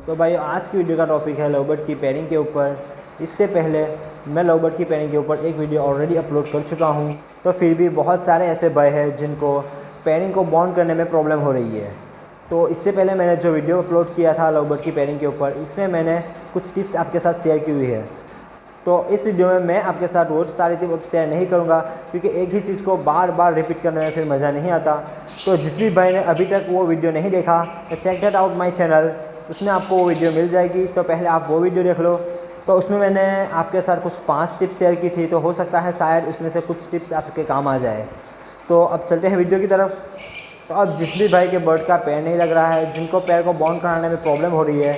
तो भाई आज की वीडियो का टॉपिक है लव बर्ड की पेयरिंग के ऊपर। इससे पहले मैं लव बर्ड की पेयरिंग के ऊपर एक वीडियो ऑलरेडी अपलोड कर चुका हूं, तो फिर भी बहुत सारे ऐसे भाई हैं जिनको पेयरिंग को बॉन्ड करने में प्रॉब्लम हो रही है। तो इससे पहले मैंने जो वीडियो अपलोड किया था लव बर्ड की पेयरिंग के ऊपर, इसमें मैंने कुछ टिप्स आपके साथ शेयर की हुई है। तो इस वीडियो में मैं आपके साथ वो सारी टिप्स शेयर नहीं करूंगा, क्योंकि एक ही चीज़ को बार बार रिपीट करने में फिर मज़ा नहीं आता। तो जिस भी भाई ने अभी तक वो वीडियो नहीं देखा तो check that out my channel, उसमें आपको वो वीडियो मिल जाएगी। तो पहले आप वो वीडियो देख लो। तो उसमें मैंने आपके साथ कुछ 5 टिप्स शेयर की थी, तो हो सकता है शायद उसमें से कुछ टिप्स आपके काम आ जाए। तो अब चलते हैं वीडियो की तरफ। तो अब जिस भी भाई के बर्ड का पैर नहीं लग रहा है, जिनको पैर को बॉन्ड कराने में प्रॉब्लम हो रही है,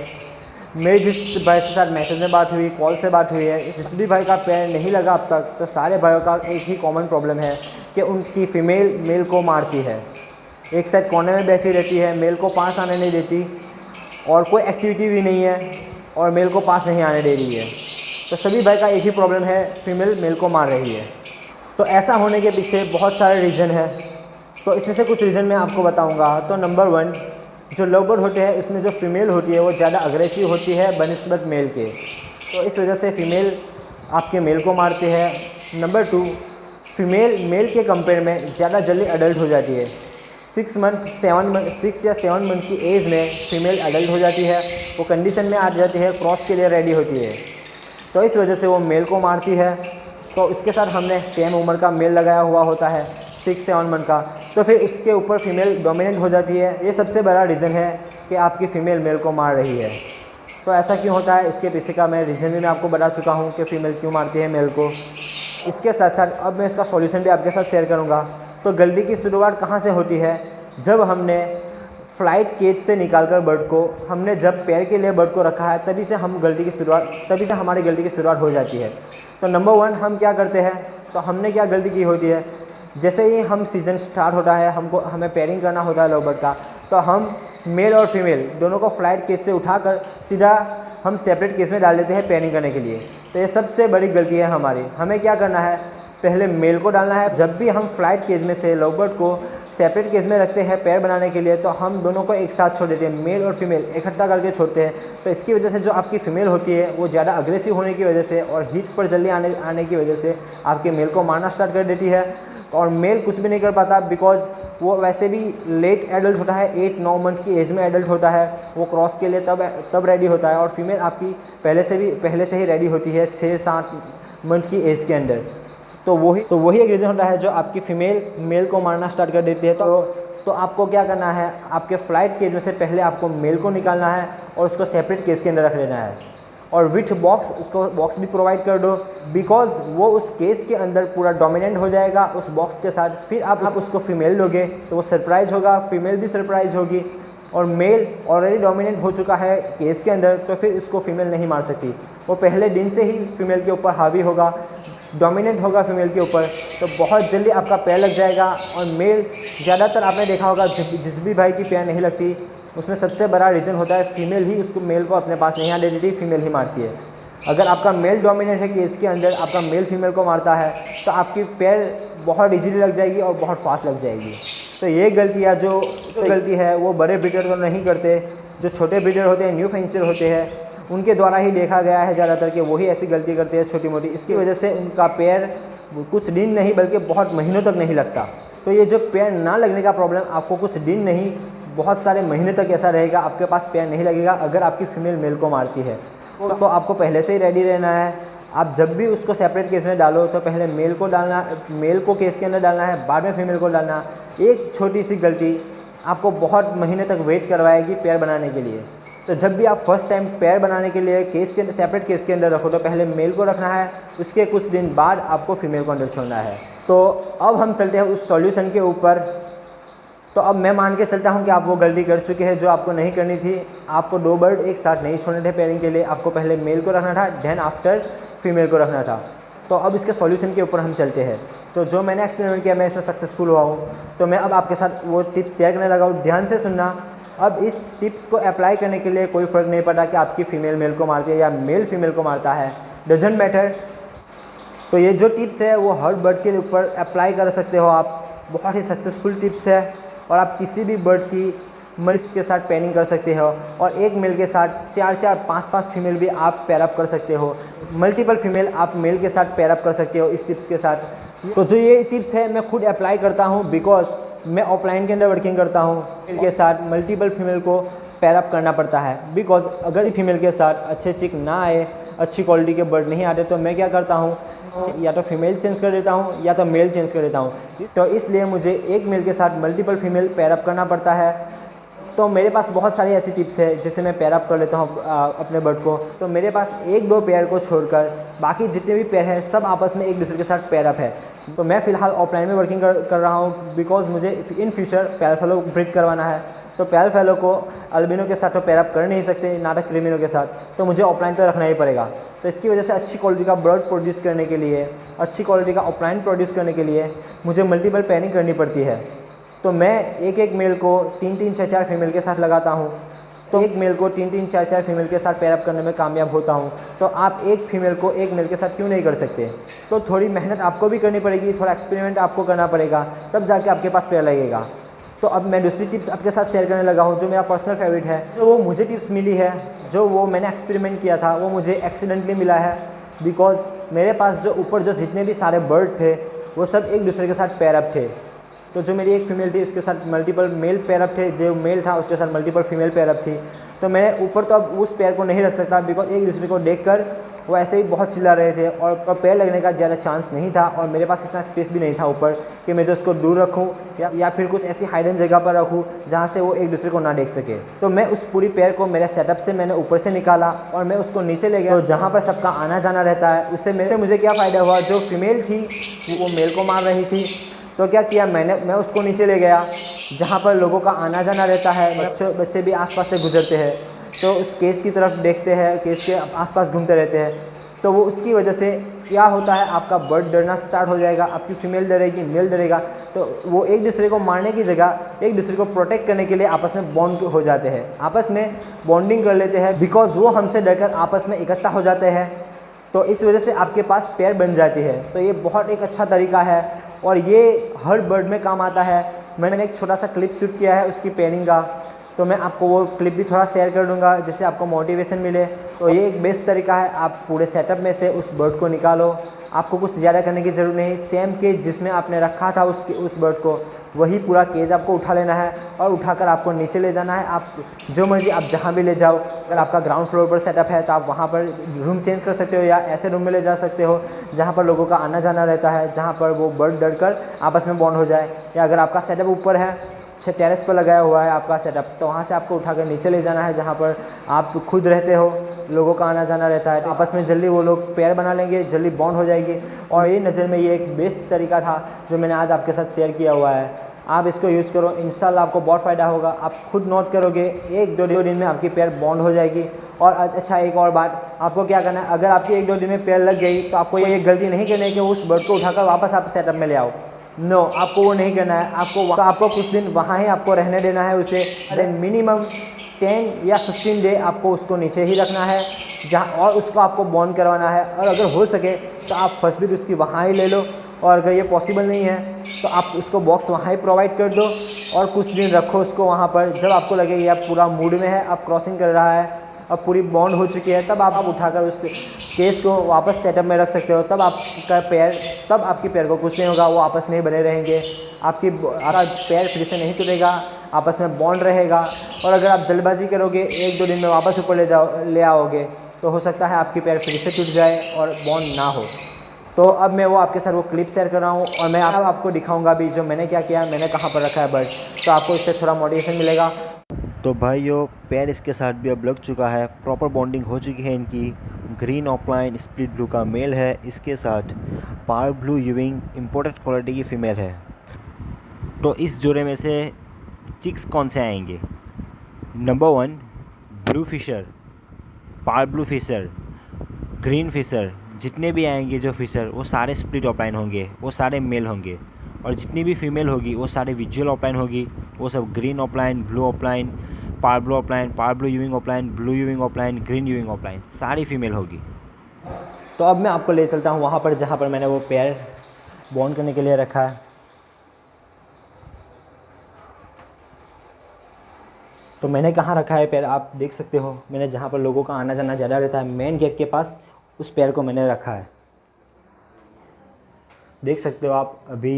मेरी जिस भाई के साथ मैसेज में बात हुई, कॉल से बात हुई है, जिस भी भाई का पैर नहीं लगा अब तक, तो सारे भाइयों का एक ही कॉमन प्रॉब्लम है कि उनकी फ़ीमेल मेल को मारती है। एक साइड कोने में बैठी रहती है, मेल को पास आने नहीं देती, और कोई एक्टिविटी भी नहीं है और मेल को पास नहीं आने दे रही है। तो सभी भाई का एक ही प्रॉब्लम है, फीमेल मेल को मार रही है। तो ऐसा होने के पीछे बहुत सारे रीज़न है। तो इसमें से कुछ रीज़न मैं आपको बताऊंगा। तो नंबर 1, जो लव बर्ड होते हैं उसमें जो फीमेल होती है वो ज़्यादा अग्रेसिव होती है बनिस्बत मेल के, तो इस वजह से फीमेल आपके मेल को मारती है। नंबर 2, फीमेल मेल के कंपेयर में ज़्यादा जल्दी अडल्ट हो जाती है। 6 या 7 मंथ की एज में फीमेल अडल्ट हो जाती है, वो कंडीशन में आ जाती है, क्रॉस के लिए रेडी होती है। तो इस वजह से वो मेल को मारती है। तो इसके साथ हमने सेम उम्र का मेल लगाया हुआ होता है, 6 से 7 मंथ का, तो फिर उसके ऊपर फीमेल डोमिनेंट हो जाती है। ये सबसे बड़ा रीज़न है कि आपकी फ़ीमेल मेल को मार रही है। तो ऐसा क्यों होता है, इसके पीछे का मैं रीज़न भी मैं आपको बता चुका हूँ कि फ़ीमेल क्यों मारती है मेल को। इसके साथ साथ अब मैं इसका सॉल्यूशन भी आपके साथ शेयर करूँगा। तो गलती की शुरुआत कहाँ से होती है, जब हमने फ्लाइट केज से निकालकर बर्ड को हमने जब पैर के लिए बर्ड को रखा है, तभी से हमारी गलती की शुरुआत हो जाती है। तो नंबर 1 हम क्या करते हैं, तो हमने क्या गलती की होती है, जैसे ही हम सीज़न स्टार्ट होता है, हमें पेयरिंग करना होता है लव बर्ड का, तो हम मेल और फीमेल दोनों को फ्लाइट केज से उठाकर सीधा हम सेपरेट केज में डाल देते हैं पेयरिंग करने के लिए। तो ये सबसे बड़ी गलती है हमारी। हमें क्या करना है, पहले मेल को डालना है। जब भी हम फ्लाइट केज में से लव बर्ड को सेपरेट केज में रखते हैं पेयर बनाने के लिए, तो हम दोनों को एक साथ छोड़ देते हैं, मेल और फीमेल इकट्ठा करके छोड़ते हैं। तो इसकी वजह से जो आपकी फ़ीमेल होती है वो ज़्यादा अग्रेसिव होने की वजह से और हीट पर जल्दी आने की वजह से आपके मेल को मारना स्टार्ट कर देती है। और मेल कुछ भी नहीं कर पाता, बिकॉज वो वैसे भी लेट एडल्ट होता है, 8-9 मंथ की एज में एडल्ट होता है, वो क्रॉस के लिए तब रेडी होता है। और फीमेल आपकी पहले से ही रेडी होती है 6-7 मंथ की एज के अंदर। तो वही एक रीज़न होता है जो आपकी फ़ीमेल मेल को मारना स्टार्ट कर देती है। तो आपको क्या करना है, आपके फ्लाइट केज में से पहले आपको मेल को निकालना है और उसको सेपरेट केज के अंदर रख लेना है। और विथ बॉक्स, उसको बॉक्स भी प्रोवाइड कर दो, बिकॉज वो उस केस के अंदर पूरा डोमिनेंट हो जाएगा उस बॉक्स के साथ। फिर आप उसको फीमेल दोगे तो वो सरप्राइज होगा, फीमेल भी सरप्राइज होगी, और मेल ऑलरेडी डोमिनेंट हो चुका है केस के अंदर, तो फिर उसको फीमेल नहीं मार सकती। वो पहले दिन से ही फीमेल के ऊपर हावी होगा, डोमिनेंट होगा फीमेल के ऊपर, तो बहुत जल्दी आपका पैर लग जाएगा। और मेल ज़्यादातर आपने देखा होगा, जिस भी भाई की पैर नहीं लगती उसमें सबसे बड़ा रीज़न होता है फीमेल ही उसको मेल को अपने पास नहीं आने देती, फीमेल ही मारती है। अगर आपका मेल डोमिनेंट है केस के अंदर, आपका मेल फीमेल को मारता है, तो आपकी पैर बहुत इजीली लग जाएगी और बहुत फास्ट लग जाएगी। तो ये गलतियाँ जो गलती है वो बड़े ब्रीडर तो नहीं करते, जो छोटे ब्रीडर होते हैं, न्यू फेंसियर होते हैं, उनके द्वारा ही देखा गया है ज़्यादातर कि वही ऐसी गलती करते हैं छोटी मोटी। इसकी वजह से उनका पैर कुछ दिन नहीं बल्कि बहुत महीनों तक नहीं लगता। तो ये जो पैर ना लगने का प्रॉब्लम आपको कुछ दिन नहीं, बहुत सारे महीने तक ऐसा रहेगा, आपके पास पैर नहीं लगेगा अगर आपकी फीमेल मेल को मारती है। तो आपको पहले से ही रेडी रहना है। आप जब भी उसको सेपरेट केस में डालो तो पहले मेल को केस के अंदर डालना है, बाद में फीमेल को डालना। एक छोटी सी गलती आपको बहुत महीने तक वेट करवाएगी पैर बनाने के लिए। तो जब भी आप फर्स्ट टाइम पैर बनाने के लिए सेपरेट केस के अंदर रखो, तो पहले मेल को रखना है, उसके कुछ दिन बाद आपको फीमेल को अंदर छोड़ना है। तो अब हम चलते हैं उस सॉल्यूशन के ऊपर। तो अब मैं मान के चलता हूं कि आप वो गलती कर चुके हैं जो आपको नहीं करनी थी। आपको 2 बर्ड एक साथ नहीं छोड़ने थे पेयरिंग के लिए, आपको पहले मेल को रखना था, देन आफ्टर फीमेल को रखना था। तो अब इसके सॉल्यूशन के ऊपर हम चलते हैं। तो जो मैंने एक्सपेरिमेंट किया, मैं इसमें सक्सेसफुल हुआ हूँ, तो मैं अब आपके साथ वो टिप्स शेयर करने लगा हूँ। ध्यान से सुनना। अब इस टिप्स को अप्लाई करने के लिए कोई फ़र्क नहीं पड़ता कि आपकी फ़ीमेल मेल को मारती है या मेल फीमेल को मारता है, डजेंट मैटर। तो ये जो टिप्स है वो हर बर्ड के ऊपर अप्लाई कर सकते हो आप। बहुत ही सक्सेसफुल टिप्स है और आप किसी भी बर्ड की मल्टीपल्स के साथ पेयरिंग कर सकते हो और एक मेल के साथ 4-4, 5-5 फीमेल भी आप पेयर अप कर सकते हो। मल्टीपल फीमेल आप मेल के साथ पेयर अप कर सकते हो इस टिप्स के साथ। तो जो ये टिप्स है मैं खुद अप्लाई करता हूँ, बिकॉज मैं ऑफलाइन के अंदर वर्किंग करता हूँ। मेल के साथ मल्टीपल फीमेल को पेयर अप करना पड़ता है, बिकॉज अगर फीमेल के साथ अच्छे चिक ना आए, अच्छी क्वालिटी के बर्ड नहीं आते, तो मैं क्या करता हूँ, या तो फीमेल चेंज कर देता हूँ या तो मेल चेंज कर देता हूँ। तो इसलिए मुझे एक मेल के साथ मल्टीपल फीमेल पेयर अप करना पड़ता है। तो मेरे पास बहुत सारी ऐसी टिप्स है जिससे मैं पेयर अप कर लेता हूँ अपने बर्ड को। तो मेरे पास 1-2 पेयर को छोड़कर बाकी जितने भी पेयर हैं सब आपस में एक दूसरे के साथ पेयर अप है। तो मैं फ़िलहाल ऑफलाइन में वर्किंग कर रहा हूँ, बिकॉज मुझे in future pal fellow breed करवाना है। तो पैल फेलो को अल्बिनो के साथ तो पेयर अप कर नहीं सकते, ना तो क्रीमिनो के साथ, तो मुझे ऑफलाइन तो रखना ही पड़ेगा। तो इसकी वजह से अच्छी क्वालिटी का बर्ड प्रोड्यूस करने के लिए, अच्छी क्वालिटी का ऑफलाइन प्रोड्यूस करने के लिए मुझे मल्टीपल पेयरिंग करनी पड़ती है। तो मैं एक मेल को 3-3, 4-4 फीमेल के साथ लगाता हूँ। तो एक मेल को 3-3, 4-4 फीमेल के साथ पेयर अप करने में कामयाब होता हूँ। तो आप एक फीमेल को एक मेल के साथ क्यों नहीं कर सकते? तो थोड़ी मेहनत आपको भी करनी पड़ेगी, थोड़ा एक्सपेरिमेंट आपको करना पड़ेगा, तब जाके आपके पास पेयर लगेगा। तो अब मैं दूसरी टिप्स आपके साथ शेयर करने लगा हूँ, जो मेरा पर्सनल फेवरेट है। जो वो मुझे टिप्स मिली है, जो वो मैंने एक्सपेरिमेंट किया था, वो मुझे एक्सीडेंटली मिला है। बिकॉज मेरे पास जो ऊपर जो जितने भी सारे बर्ड थे वो सब एक दूसरे के साथ पेयर अप थे। तो जो मेरी एक फीमेल थी उसके साथ मल्टीपल मेल पेयर अप थे, जो मेल था उसके साथ मल्टीपल फीमेल पेयर अप थी। तो मैं ऊपर तो अब उस पेयर को नहीं रख सकता, बिकॉज एक दूसरे को देखकर वो ऐसे ही बहुत चिल्ला रहे थे और पेयर लगने का ज़्यादा चांस नहीं था, और मेरे पास इतना स्पेस भी नहीं था ऊपर कि मैं जो उसको दूर रखूं या फिर कुछ ऐसी हाइडन जगह पर रखूं जहां से वो एक दूसरे को ना देख सके। तो मैं उस पूरी पेयर को मेरे सेटअप से मैंने ऊपर से निकाला और मैं उसको नीचे ले गया। तो जहाँ पर सबका आना जाना रहता है, उससे मुझे क्या फ़ायदा हुआ, जो फीमेल थी वो मेल को मार रही थी, तो क्या किया मैं उसको नीचे ले गया जहाँ पर लोगों का आना जाना रहता है। बच्चे भी आसपास से गुजरते हैं तो उस केस की तरफ देखते हैं, केस के आसपास घूमते रहते हैं। तो वो उसकी वजह से क्या होता है, आपका बर्ड डरना स्टार्ट हो जाएगा, आपकी फीमेल डरेगी, मेल डरेगा। तो वो एक दूसरे को मारने की जगह एक दूसरे को प्रोटेक्ट करने के लिए आपस में बॉन्ड हो जाते हैं, आपस में बॉन्डिंग कर लेते हैं, बिकॉज वो हमसे डरकर आपस में इकट्ठा हो जाते हैं। तो इस वजह से आपके पास पेयर बन जाती है। तो ये बहुत एक अच्छा तरीका है और ये हर बर्ड में काम आता है। मैंने एक छोटा सा क्लिप शूट किया है उसकी पेयरिंग का, तो मैं आपको वो क्लिप भी थोड़ा शेयर कर दूंगा जिससे आपको मोटिवेशन मिले। तो ये एक बेस्ट तरीका है, आप पूरे सेटअप में से उस बर्ड को निकालो, आपको कुछ ज़्यादा करने की ज़रूरत नहीं। सेम केज जिसमें आपने रखा था उस बर्ड को, वही पूरा केज आपको उठा लेना है और उठाकर आपको नीचे ले जाना है। आप जो मर्जी आप जहाँ भी ले जाओ, अगर आपका ग्राउंड फ्लोर पर सेटअप है तो आप वहाँ पर रूम चेंज कर सकते हो या ऐसे रूम में ले जा सकते हो जहाँ पर लोगों का आना जाना रहता है, जहाँ पर वो बर्ड डरकर आपस में बॉन्ड हो जाए। या अगर आपका सेटअप ऊपर है, टेरेस पर लगाया हुआ है आपका सेटअप, तो वहाँ से आपको उठाकर नीचे ले जाना है जहाँ पर आप खुद रहते हो, लोगों का आना जाना रहता है। तो आपस में जल्दी वो लोग पेयर बना लेंगे, जल्दी बॉन्ड हो जाएगी। और ये नज़र में ये एक बेस्ट तरीका था जो मैंने आज आपके साथ शेयर किया हुआ है। आप इसको यूज़ करो, इंशाल्लाह आपको बहुत फ़ायदा होगा। आप खुद नोट करोगे 1-2 दिन में आपकी पेयर बॉन्ड हो जाएगी। और अच्छा एक और बात, आपको क्या करना है, अगर आपकी 1-2 दिन में पेयर लग गई तो आपको ये गलती नहीं करनी है कि उस बर्ड को उठाकर वापस आप सेटअप में ले आओ। नो, आपको वो नहीं करना है। आपको कुछ दिन वहाँ ही आपको रहने देना है उसे। देन मिनिमम 10 या 15 डे आपको उसको नीचे ही रखना है जहाँ, और उसको आपको बॉन्ड करवाना है। और अगर हो सके तो आप फर्स्ट बीट उसकी वहाँ ही ले लो, और अगर ये पॉसिबल नहीं है तो आप उसको बॉक्स वहाँ ही प्रोवाइड कर दो और कुछ दिन रखो उसको वहाँ पर। जब आपको लगे ये आप पूरा मूड में है, आप क्रॉसिंग कर रहा है, अब पूरी बॉन्ड हो चुकी है, तब आप उठाकर उस केस को वापस सेटअप में रख सकते हो। तब आपकी पैर को कुछ नहीं होगा, वो आपस में ही बने रहेंगे। आपका पैर फिर से नहीं टूटेगा, आपस में बॉन्ड रहेगा। और अगर आप जल्दबाजी करोगे 1-2 दिन में वापस ऊपर ले आओगे तो हो सकता है आपकी पैर फिर से टूट जाए और बॉन्ड ना हो। तो अब मैं वो आपके साथ वो क्लिप शेयर कर रहा हूँ और मैं अब आपको दिखाऊंगा भी जो मैंने क्या किया, मैंने कहाँ पर रखा है बर्ड, तो आपको इससे थोड़ा मोटिवेशन मिलेगा। तो भाइयों, पैर इसके साथ भी अब लग चुका है, प्रॉपर बॉन्डिंग हो चुकी है इनकी। ग्रीन ऑफलाइन स्प्लिट ब्लू का मेल है, इसके साथ पार ब्लू यूविंग इम्पोर्टेड क्वालिटी की फ़ीमेल है। तो इस जोड़े में से चिक्स कौन से आएंगे? नंबर 1 ब्लू फिशर, पार ब्लू फिशर, ग्रीन फिशर, जितने भी आएंगे जो फिशर वो सारे स्प्लिट ऑफलाइन होंगे, वो सारे मेल होंगे। और जितनी भी फीमेल होगी वो सारे विजुअल ऑफलाइन होगी, वो सब ग्रीन ऑफलाइन, ब्लू ऑफलाइन, पार ब्लू ऑफलाइन, पार blue यूविंग offline, blue यूविंग offline, green यूविंग offline, सारी फीमेल होगी। तो अब मैं आपको ले चलता हूँ वहाँ पर जहाँ पर मैंने वो पेयर बॉन्ड करने के लिए रखा है। तो मैंने कहाँ रखा है पैर आप देख सकते हो। मैंने जहाँ पर लोगों का आना जाना ज़्यादा रहता है, मेन गेट के पास, उस पैर को मैंने रखा है। देख सकते हो आप, अभी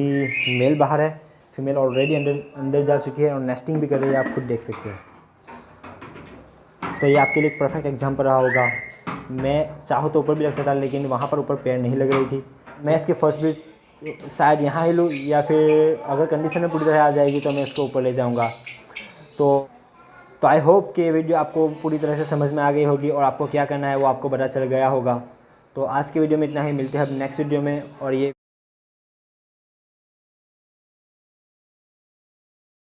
मेल बाहर है, फीमेल ऑलरेडी अंदर जा चुकी है और नेस्टिंग भी कर रही है, आप खुद देख सकते हो। तो ये आपके लिए एक परफेक्ट एग्जाम्पल रहा होगा। मैं चाहूँ तो ऊपर भी रख सकता, लेकिन वहाँ पर ऊपर पैर नहीं लग रही थी। मैं इसकी फर्स्ट ब्रीड शायद यहाँ ही लूँ, या फिर अगर कंडीशन में पूरी तरह आ जाएगी तो मैं इसको ऊपर ले जाऊँगा। तो आई होप कि ये वीडियो आपको पूरी तरह से समझ में आ गई होगी और आपको क्या करना है वो आपको पता चल गया होगा। तो आज की वीडियो में इतना ही, मिलते हैं अब नेक्स्ट वीडियो में। और ये